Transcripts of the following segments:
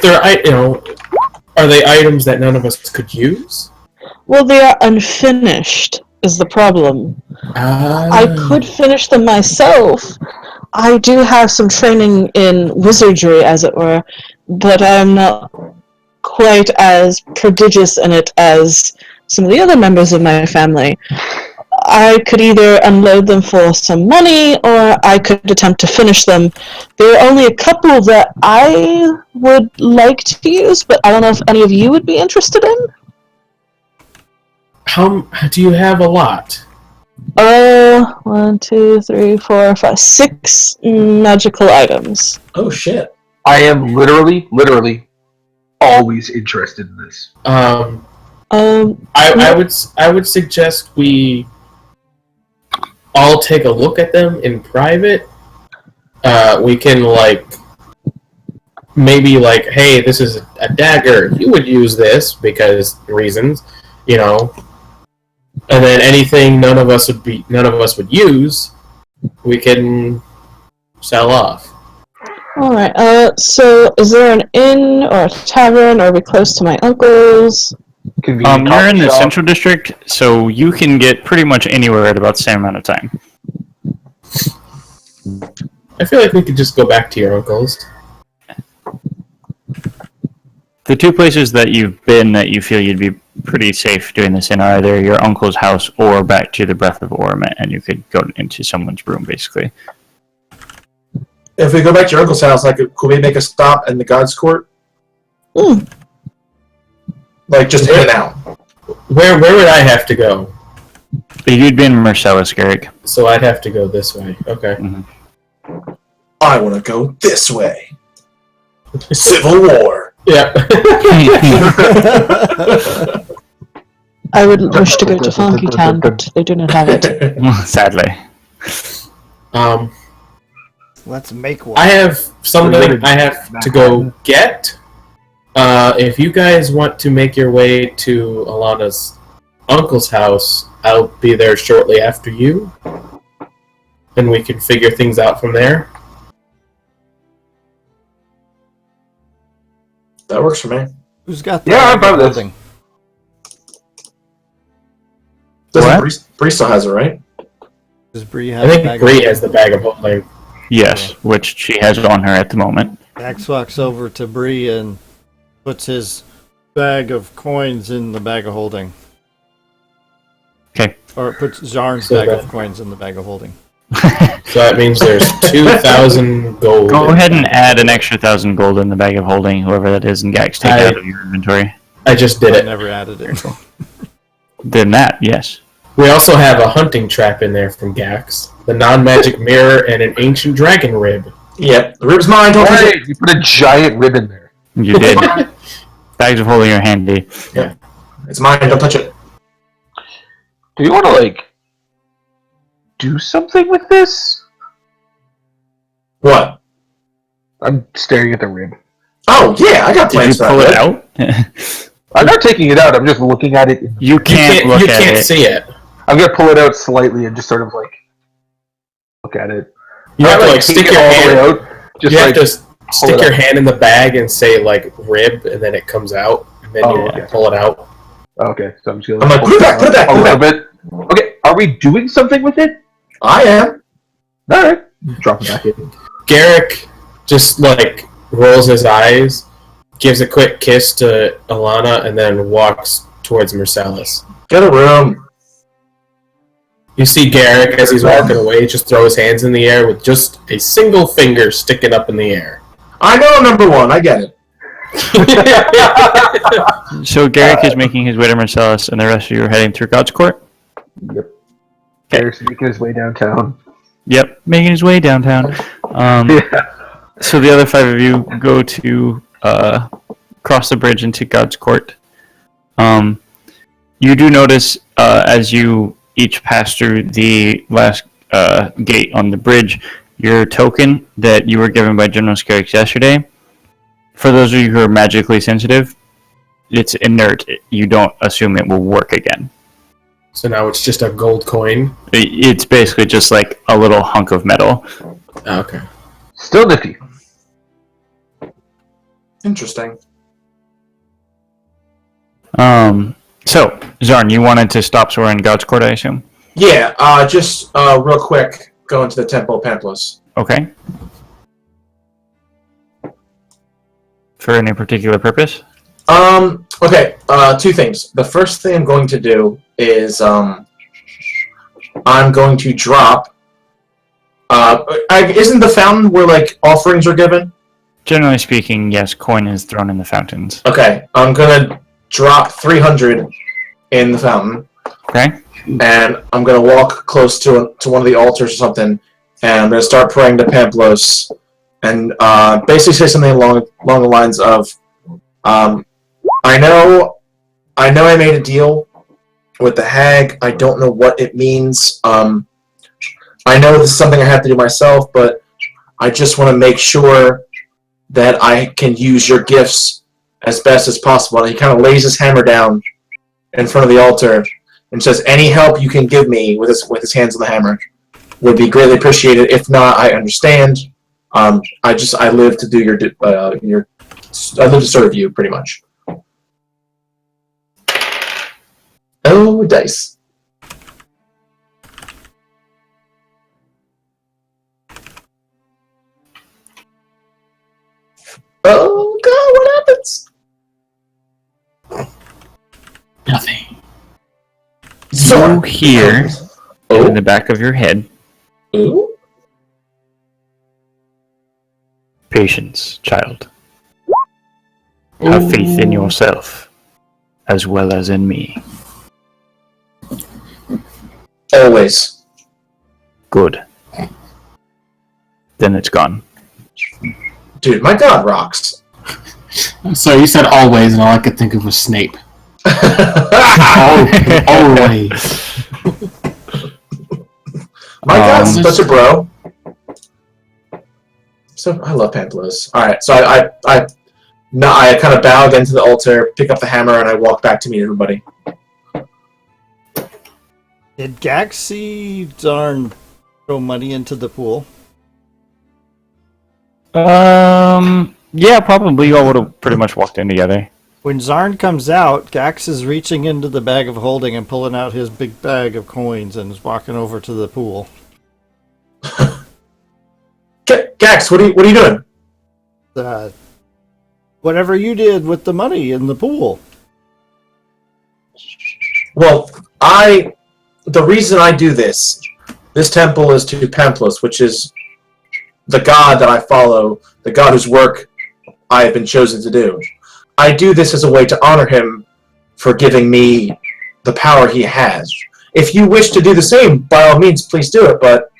they're, are they items that none of us could use? Well, they are unfinished, is the problem. I could finish them myself. I do have some training in wizardry, as it were, but I'm not quite as prodigious in it as some of the other members of my family. I could either unload them for some money, or I could attempt to finish them. There are only a couple that I would like to use, but I don't know if any of you would be interested in. How do you have a lot? 1, 2, 3, 4, 5, 6 magical items. Oh shit! I am literally always interested in this. I would suggest we all take a look at them in private. We can maybe hey, this is a dagger. You would use this because reasons, And then anything none of us would use, we can sell off. Alright, so is there an inn or a tavern? Are we close to my uncle's? You're in the central district, so you can get pretty much anywhere at about the same amount of time. I feel like we could just go back to your uncle's. The two places that you've been that you feel you'd be pretty safe doing this in are either your uncle's house or back to the Breath of Ormet, and you could go into someone's room, basically. If we go back to your uncle's house, could we make a stop in the God's Court? Just in and out. Where would I have to go? You'd be in Marcellus, Garrick. So I'd have to go this way. Okay. Mm-hmm. I want to go this way. Civil War. Yeah. I would wish to go to Funky Town, but they do not have it. Sadly. Let's make one. I have something I have to go get. If you guys want to make your way to Alana's uncle's house, I'll be there shortly after you. Then we can figure things out from there. That works for me. Who's got the I'm fine with building? Bree still has it, right? Does Bree have I a think bag Bree of has the bag of holding. Yes, which she has on her at the moment. Axe walks over to Bree and puts his bag of coins in the bag of holding. Okay. Or puts Zarn's bag of coins in the bag of holding. So that means there's 2,000 gold. Go ahead and add an extra 1,000 gold in the bag of holding, whoever that is, and Gax take it out of your inventory. I just did I it. never added it. Then that, yes. We also have a hunting trap in there from Gax, the non-magic mirror, and an ancient dragon rib. Yep, the rib's mine. Don't touch it. You put a giant rib in there. You did. Bags of holding are handy. Yeah, it's mine. Don't touch it. Do you want to do something with this? What? I'm staring at the rib. Oh yeah, I got Did you plans for pull it that. out? I'm not taking it out. I'm just looking at it. You can't look you at can't it. see it. I'm gonna pull it out slightly and just sort of look at it. You have to stick your hand out. Just you have to stick your hand in the bag and say rib, and then it comes out, and then you pull it out. Okay, so I'm just I'm put it back, put it back, a put it little back. bit. Okay, are we doing something with it? I am. All right, drop it back in. Garrick just rolls his eyes, gives a quick kiss to Alana, and then walks towards Marcellus. Get a room. You see Garrick as he's walking away just throw his hands in the air with just a single finger sticking up in the air. I know I'm number one. I get it. So Garrick is making his way to Marcellus, and the rest of you are heading through God's Court? Yep. Eric's making his way downtown. Yep, making his way downtown. So the other 5 of you go to cross the bridge into God's Court. You do notice as you each pass through the last gate on the bridge, your token that you were given by General Scarix yesterday, for those of you who are magically sensitive, it's inert. You don't assume it will work again. So now it's just a gold coin? It's basically just like a little hunk of metal. Okay. Still nifty. Interesting. So, Zarn, you wanted to stop somewhere in God's Court, I assume? Yeah, just real quick, go into the Temple of Pamplos. Okay. For any particular purpose? Okay, two things. The first thing I'm going to do is, I'm going to drop, isn't the fountain where, like, offerings are given? Generally speaking, yes, coin is thrown in the fountains. Okay, I'm gonna drop 300 in the fountain. Okay. And I'm gonna walk close to one of the altars or something, and I'm gonna start praying to Pamplos, and basically say something along the lines of, I know I made a deal with the hag. I don't know what it means. I know this is something I have to do myself, but I just want to make sure that I can use your gifts as best as possible. And he kind of lays his hammer down in front of the altar and says, "Any help you can give me," with his hands on the hammer, "would be greatly appreciated. If not, I understand. I live to do I live to serve you, pretty much." Oh, dice. Oh God, what happens? Nothing. You hear Oh. in the back of your head, Ooh. patience, child. Have faith in yourself, as well as in me. Always. Good. Then it's gone. Dude, my God rocks. So you said always, and all I could think of was Snape. Always. My God's such a bro. So I love Pamplos. Alright, so I kind of bow again to the altar, pick up the hammer, and I walk back to meet everybody. Did Gax see Zarn throw money into the pool? Yeah, probably. You all would have pretty much walked in together. When Zarn comes out, Gax is reaching into the bag of holding and pulling out his big bag of coins and is walking over to the pool. Gax, what are you doing? Whatever you did with the money in the pool. Well, the reason I do this temple is to Pamplos, which is the god that I follow, the god whose work I have been chosen to do. I do this as a way to honor him for giving me the power he has. If you wish to do the same, by all means, please do it, but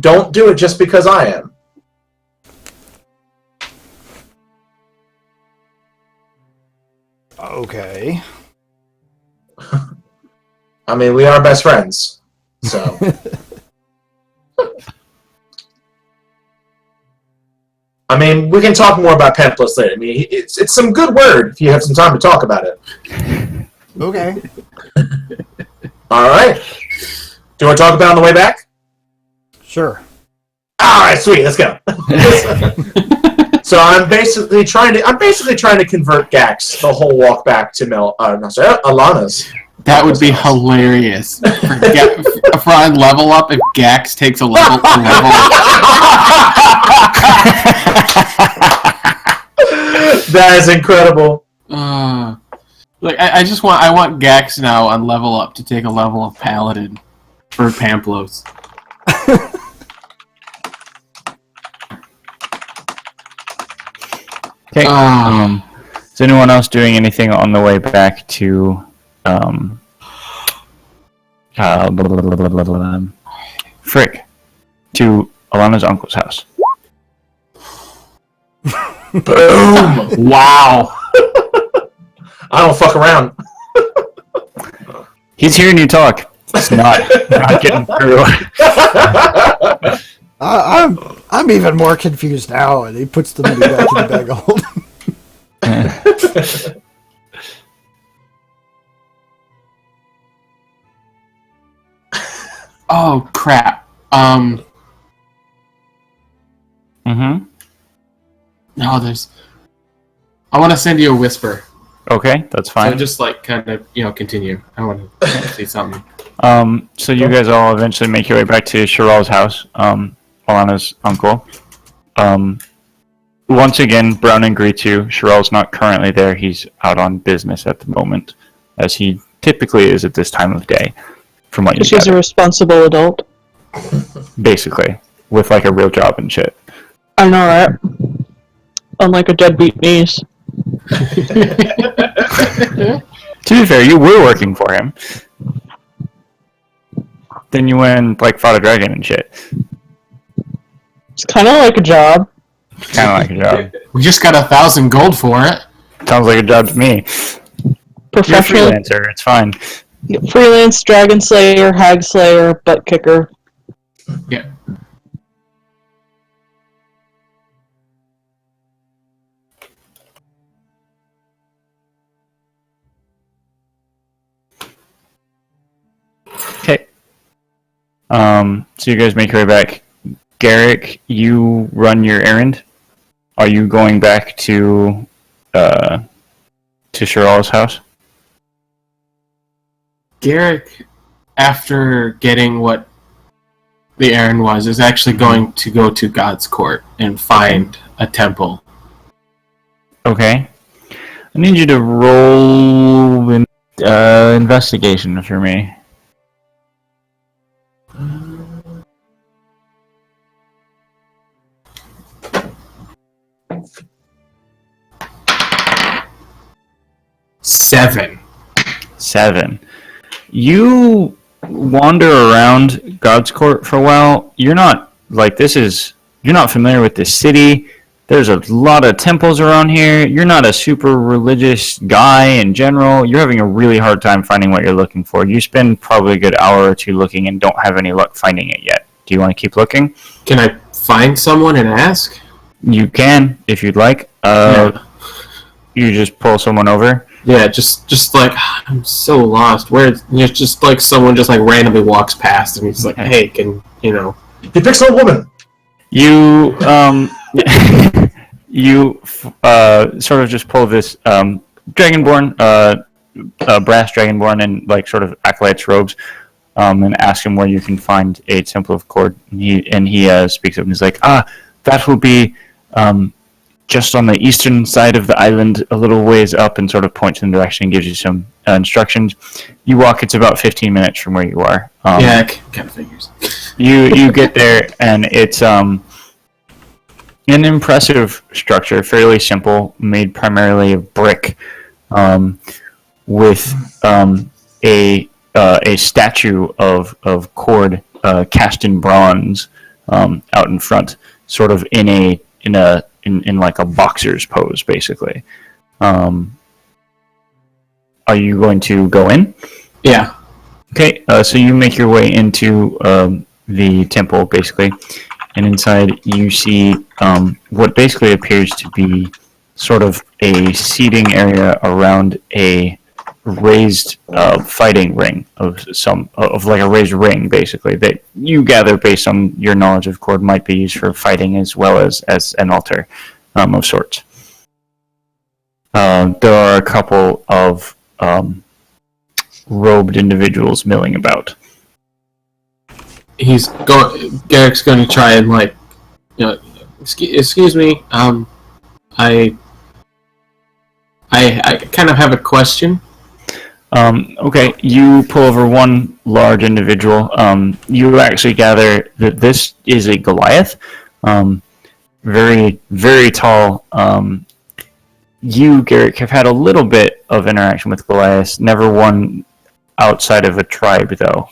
don't do it just because I am. Okay. I mean, we are best friends, so... I mean, we can talk more about Pamplos later. I mean, it's some good word if you have some time to talk about it. Okay. All right. Do you want to talk about it on the way back? Sure. All right, sweet. Let's go. So I'm basically trying to convert Gax the whole walk back to Alana's. That would be hilarious. For on level up, if Gax takes a level up. That is incredible. Like I want Gax now on level up to take a level of Paladin for Pamplos. Okay. Is anyone else doing anything on the way back to Frick, to Alana's uncle's house? Boom! Wow. I don't fuck around. He's hearing you talk. It's not getting through. I'm even more confused now, and he puts the money back in the bag of holding. Oh crap. No, there's I want to send you a whisper. Okay, that's So fine. just like kind of continue. I want to see something. So you guys all eventually make your way back to Sheral's house, Alana's uncle. Once again, Browning greets you. Sheral's not currently there. He's out on business at the moment, as he typically is at this time of day, from what you She's a gather. responsible adult. Basically, with like a real job and shit. I know, right? Unlike a deadbeat niece. To be fair, you were working for him. Then you went and like fought a dragon and shit. It's kind of like a job. Kind of like a job. We just got 1,000 gold for it. Sounds like a job to me. You're a Professional freelancer. It's fine. freelance dragon slayer, hag slayer, butt kicker. Yeah. Okay. So you guys make your way back. Garrick, you run your errand. Are you going back to Sheral's house? Garrick, after getting what the errand was, is actually going to go to God's Court and find a temple. Okay. I need you to roll investigation for me. Seven. 7. You wander around God's Court for a while. You're not familiar with the city. There's a lot of temples around here. You're not a super religious guy in general. You're having a really hard time finding what you're looking for. You spend probably a good hour or two looking and don't have any luck finding it yet. Do you want to keep looking? Can I find someone and ask? You can, if you'd like. Yeah. You just pull someone over. Yeah, just like, I'm so lost. It's just like someone just like randomly walks past and he's like, hey, can, He picks an old woman. You sort of just pull this dragonborn, brass dragonborn, in like sort of acolyte's robes, and ask him where you can find a temple of Cord. And he speaks up and he's like, that will be just on the eastern side of the island, a little ways up, and sort of points in the direction and gives you some instructions. You walk; it's about 15 minutes from where you are. Yeah, it kind of figures. You get there, and it's an impressive structure, fairly simple, made primarily of brick, with a statue of Cord cast in bronze out in front, sort of in like a boxer's pose, basically. Are you going to go in? Yeah. Okay, so you make your way into the temple, basically, and inside you see what basically appears to be sort of a seating area around a raised fighting ring of like a raised ring, basically, that you gather based on your knowledge of Cord might be used for fighting as well as an altar of sorts. There are a couple of robed individuals milling about. Garrick's going to try and like, excuse me, I kind of have a question. Okay, you pull over one large individual. You actually gather that this is a Goliath. Very, very tall. You, Garrick, have had a little bit of interaction with Goliaths. Never one outside of a tribe, though.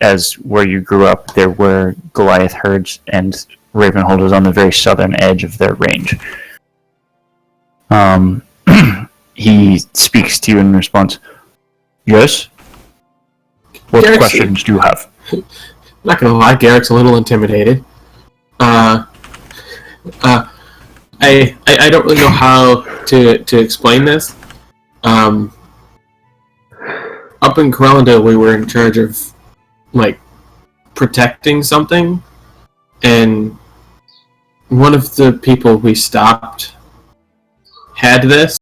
As where you grew up, there were Goliath herds, and Ravenhold was on the very southern edge of their range. He speaks to you in response. Yes? What questions do you have? Not gonna lie, Garrick's a little intimidated. I don't really know how to explain this. Up in Corellandale, we were in charge of like protecting something, and one of the people we stopped, had this,